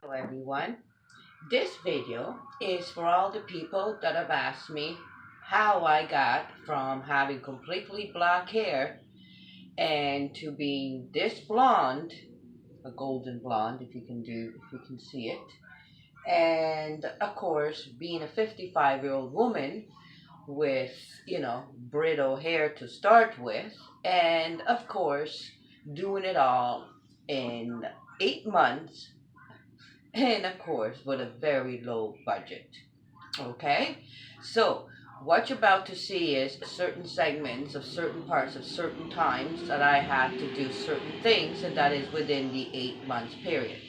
Hello everyone. This video is for all the people that have asked me how I got from having completely black hair and to being this blonde, a golden blonde if you can see it. And of course, being a 55-year-old woman with, brittle hair to start with, and of course, doing it all in 8 months and of course with a very low budget. Okay, so what you're about to see is certain segments of certain parts of certain times that I had to do certain things, and that is within the 8 months period.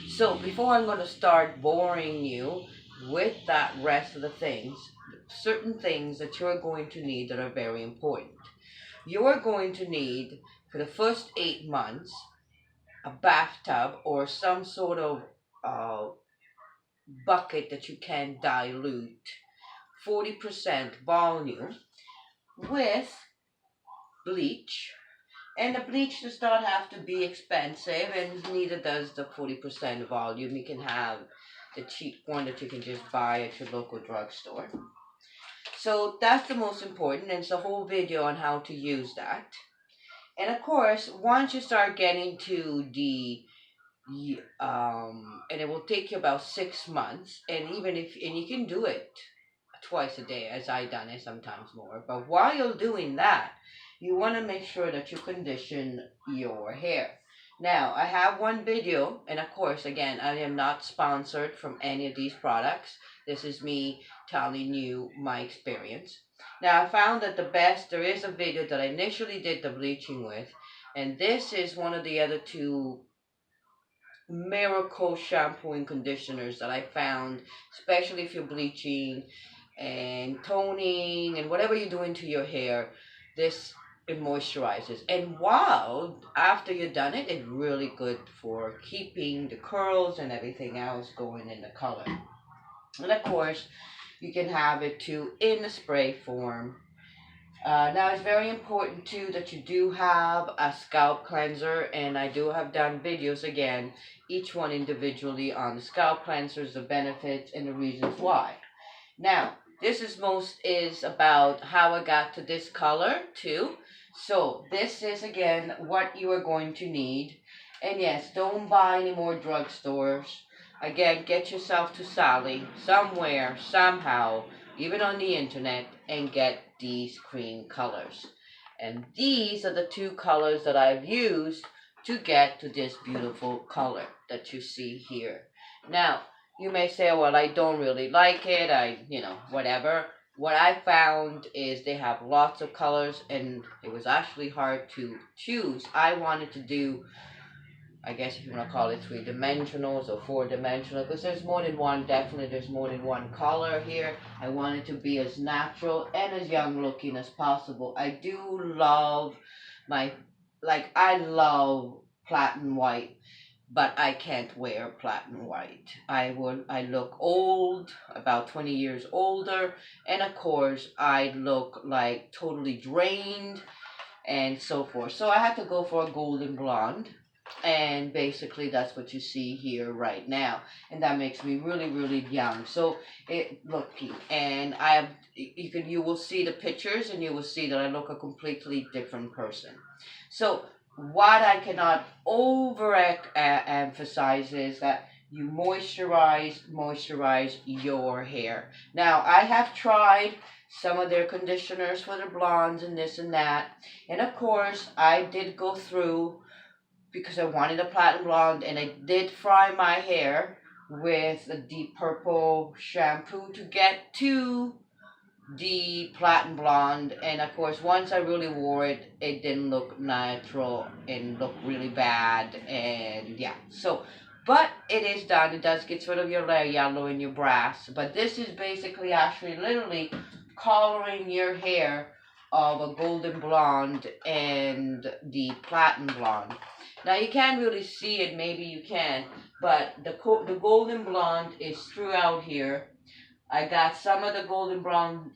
So before I'm going to start boring you with that rest of the things, certain things that you're going to need that are very important. You are going to need, for the first 8 months, a bathtub or some sort of uh, bucket that you can dilute 40% volume with bleach. And the bleach does not have to be expensive, and neither does the 40% volume. You can have the cheap one that you can just buy at your local drugstore. So that's the most important, and it's a whole video on how to use that. And of course, once you start getting to and it will take you about 6 months, and you can do it twice a day, as I done it, sometimes more. But while you're doing that, you want to make sure that you condition your hair. Now, I have one video, and of course, again, I am not sponsored from any of these products. This is me telling you my experience. Now, I found that there is a video that I initially did the bleaching with, and this is one of the other two miracle shampoo and conditioners that I found, especially if you're bleaching and toning and whatever you're doing to your hair. This, it moisturizes, and while after you're done it, it's really good for keeping the curls and everything else going in the color. And of course, you can have it too in a spray form. Now it's very important too that you do have a scalp cleanser, and I do have done videos again, each one individually on the scalp cleansers, the benefits and the reasons why. Now, this is about how I got to this color too. So this is again what you are going to need. And yes, don't buy any more drugstores. Again, get yourself to Sally somewhere, somehow, even on the internet, and get these cream colors. And these are the two colors that I've used to get to this beautiful color that you see here. Now, you may say, well, I don't really like it, whatever. What I found is they have lots of colors, and it was actually hard to choose. I wanted to do, I guess if you want to call it three-dimensionals or four-dimensional, because there's more than one, definitely there's more than one color here. I wanted to be as natural and as young looking as possible. I do love I love platinum white, but I can't wear platinum white. I look old, about 20 years older, and of course I look like totally drained and so forth. So I had to go for a golden blonde, and basically that's what you see here right now, and that makes me really really young. So it looking, and you will see the pictures and you will see that I look a completely different person. So what I cannot over emphasize is that you moisturize your hair. Now I have tried some of their conditioners for the blondes and this and that, and of course I did go through, because I wanted a platinum blonde, and I did fry my hair with a deep purple shampoo to get to the platinum blonde. And of course, once I really wore it, it didn't look natural and looked really bad. And yeah, so, but it is done. It does get rid of your yellow and your brass. But this is basically actually literally coloring your hair of a golden blonde and the platinum blonde. Now you can't really see it, maybe you can, but the golden blonde is throughout here. I got some of the golden brown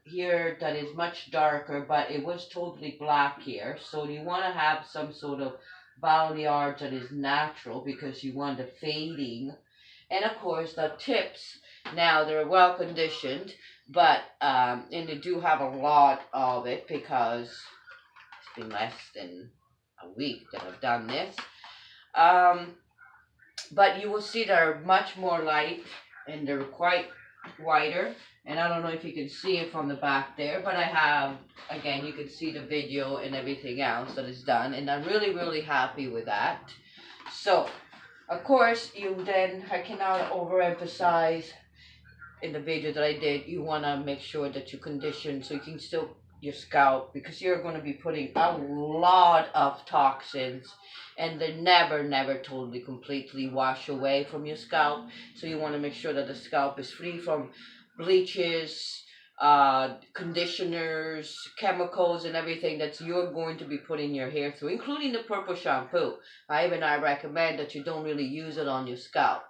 here that is much darker, but it was totally black here. So you want to have some sort of balayage that is natural, because you want the fading. And of course, the tips, now they're well conditioned, but, and they do have a lot of it because it's been less than a week that I've done this. Um, but you will see they're much more light and they're quite wider. And I don't know if you can see it from the back there, but I have, again, you can see the video and everything else that is done, and I'm really, really happy with that. So, of course, I cannot overemphasize in the video that I did, you want to make sure that you condition so you can still your scalp, because you're going to be putting a lot of toxins and they never totally completely wash away from your scalp. So you want to make sure that the scalp is free from bleaches, conditioners, chemicals, and everything that you're going to be putting your hair through, including the purple shampoo. I recommend that you don't really use it on your scalp.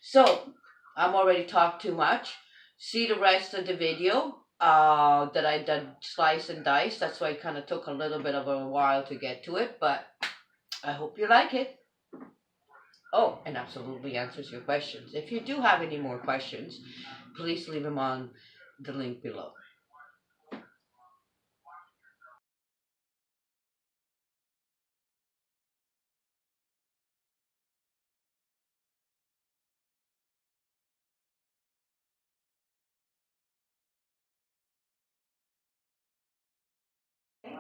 So I'm already talked too much. See the rest of the video that I did slice and dice. That's why it kind of took a little bit of a while to get to it, but I hope you like it. Oh, and absolutely answers your questions. If you do have any more questions, please leave them on the link below.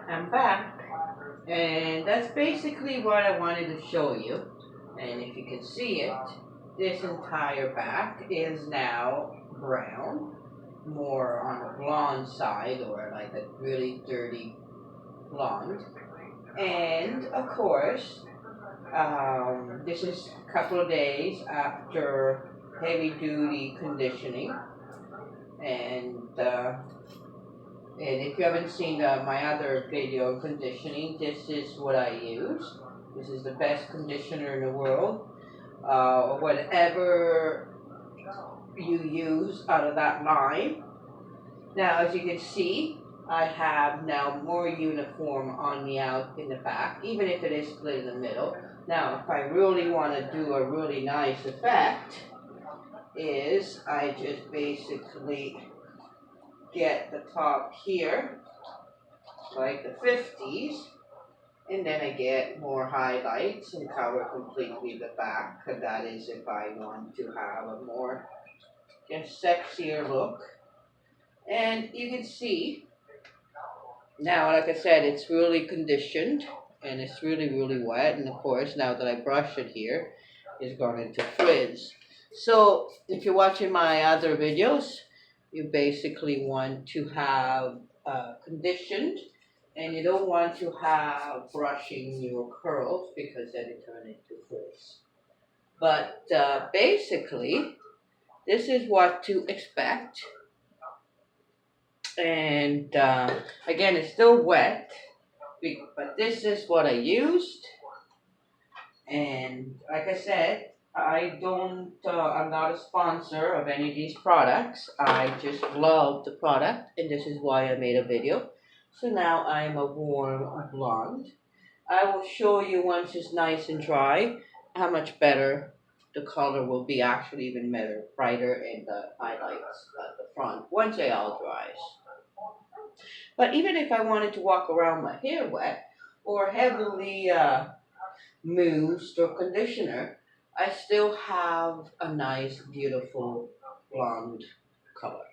I'm back, and that's basically what I wanted to show you. And if you can see it, this entire back is now brown, more on the blonde side, or like a really dirty blonde. And of course, this is a couple of days after heavy duty conditioning, and and if you haven't seen my other video on conditioning, this is what I use. This is the best conditioner in the world. Whatever you use out of that line. Now, as you can see, I have now more uniform on the out in the back, even if it is split in the middle. Now, if I really want to do a really nice effect, is I just basically get the top here, like the 50s, and then I get more highlights and cover completely the back, and that is if I want to have a more just sexier look. And you can see, now like I said, it's really conditioned, and it's really wet, and of course now that I brush it here, it's going to frizz. So if you're watching my other videos, you basically want to have conditioned, and you don't want to have brushing your curls because then it turns into frizz. But basically, this is what to expect. And again, it's still wet, but this is what I used. And like I said, I'm not a sponsor of any of these products. I just love the product, and this is why I made a video. So now I'm a warm blonde. I will show you once it's nice and dry how much better the color will be, actually even better, brighter in the highlights at the front once it all dries. But even if I wanted to walk around my hair wet or heavily moussed or conditioner, I still have a nice, beautiful blonde color.